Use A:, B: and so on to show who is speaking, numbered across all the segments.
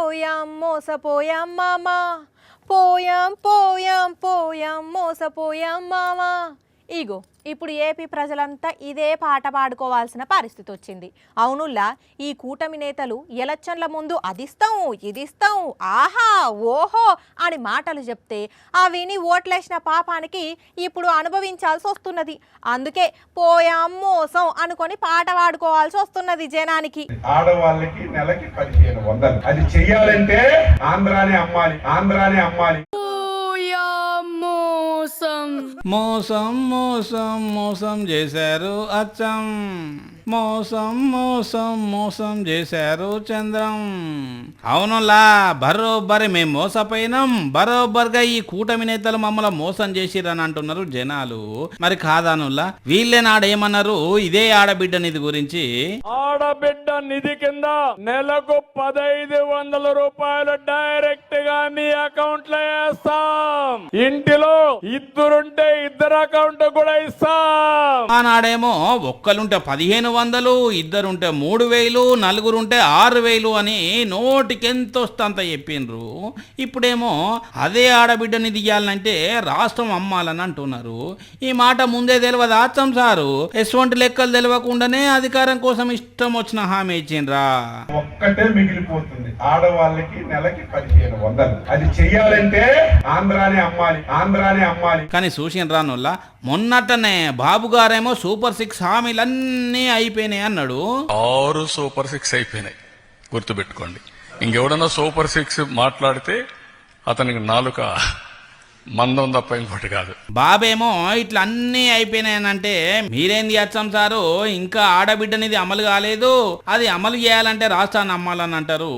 A: పోయాం మోసపోయాం మామా, పోయాం పోయాం పోయాం మోసపోయాం మామా. ఇగో ఇప్పుడు ఏపీ ప్రజలంతా ఇదే పాట పాడుకోవాల్సిన పరిస్థితి వచ్చింది. అవునుల్లా, ఈ కూటమి నేతలు ఎలక్షన్ల ముందు అదిస్తాం ఇదిస్తాం ఆహా ఓహో అని మాటలు చెప్తే ఆ విని ఓట్లేసిన పాపానికి ఇప్పుడు అనుభవించాల్సి వస్తున్నది. అందుకే పోయాం మోసం అనుకొని పాట పాడుకోవాల్సి వస్తున్నది జనానికి.
B: ఆడవాళ్ళకి నెలకి 1500 అది చెయ్యాలంటే ఆంధ్రానే అమ్మాలి.
C: మోసం మోసం మోసం చేశారు అచ్చం, మోసం మోసం మోసం చేశారు చంద్రం. అవునులా, బరోబ్బరి మేము మోసపోయినాం, బరోబ్బర్గా ఈ కూటమి నేతలు మమ్మల్ని మోసం చేసిరని అంటున్నారు జనాలు. మరి కాదానుల్లా, వీళ్ళే నాడేమన్నారు ఇదే ఆడబిడ్డ నిధి గురించి?
D: ఆడబిడ్డ నిధి కింద నెలకు 1500 రూపాయలు డైరెక్ట్ గా మీ అకౌంట్ లో వేస్తాం. ఇంటిలో ఇద్దరుంటే ఇద్దరు అకౌంట్ కూడా ఇస్తాం.
C: ఆనాడేమో ఒక్కలుంటే 1500, ఇద్దరుంటే 3000, నలుగురుంటే 6000 అని నోటికెంత వస్తంత చెప్పిండ్రు. ఇప్పుడేమో అదే ఆడబిడ్డని దిగాలంటే రాష్ట్రం అమ్మాలని అంటున్నారు. ఈ మాట ముందే తెలియదు అచ్చం సారు. ఎటువంటి లెక్కలు తెలియకుండానే అధికారం కోసం ఇష్టం వచ్చిన హామీ ఇచ్చిండ్రా.
B: ఒక్కటే మిగిలిపోతుంది, ఆడవాళ్ళకి నెలకి 1500 అది చెయ్యాలంటే ఆంధ్రానే అమ్మాలి.
C: కానీ చూసిన రానుల్లా, మొన్నటనే బాబు గారేమో సూపర్ 6 హామీలన్నీ అయిపోయినాయి అన్నాడు.
E: 6 సూపర్ 6 అయిపోయినాయి, గుర్తుపెట్టుకోండి. ఇంకెవడన్నా సూపర్ 6 మాట్లాడితే అతనికి నాలుక మందం తప్ప ఇంకోటి కాదు.
C: బాబేమో ఇట్లా అన్నీ అయిపోయినాయనంటే మీరేంది అచ్చం సారు, ఇంకా ఆడబిడ్డనిది అమలు కాలేదు, అది అమలు చేయాలంటే రాష్ట్రాన్ని అమ్మాలని అంటారు.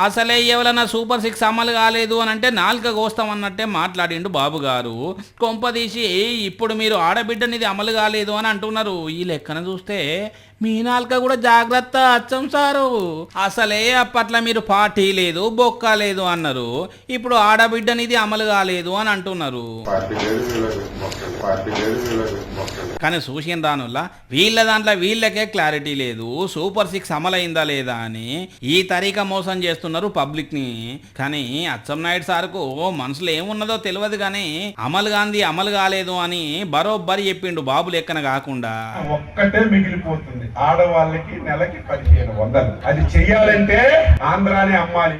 C: అసలే ఎవరైనా సూపర్ 6 అమలు కాలేదు అని అంటే నాలుక కోస్తామన్నట్టే మాట్లాడిండు బాబు గారు. కొంపదీసి ఇప్పుడు మీరు ఆడబిడ్డనిది అమలు కాలేదు అని అంటున్నారు. ఈ లెక్కన చూస్తే మీ నాలుక కూడా జాగ్రత్త అచ్చం సారు. అసలే అప్పట్లో మీరు పార్టీ లేదు బొక్క లేదు అన్నారు, ఇప్పుడు ఆడబిడ్డనిది అమలు కాలేదు అని అంటున్నారు. కానీ చూసిన రానుల్లా, వీళ్ళ దాంట్లో వీళ్ళకే క్లారిటీ లేదు సూపర్ 6 అమలైందా లేదా అని. ఈ తరీకా మోసం చేస్తున్నారు పబ్లిక్ ని. కానీ అచ్చం నాయుడు సార్కు మనసులో ఏమున్నదో తెలియదు, కానీ అమలు కాలేదు అని బరోబ్బరి చెప్పిండు బాబు లెక్కన కాకుండా.
B: ఒక్కటే మిగిలిపోతుంది, ఆడవాళ్ళకి నెలకి 1500 అది చెయ్యాలంటే ఆంధ్రానే అమ్మాలి.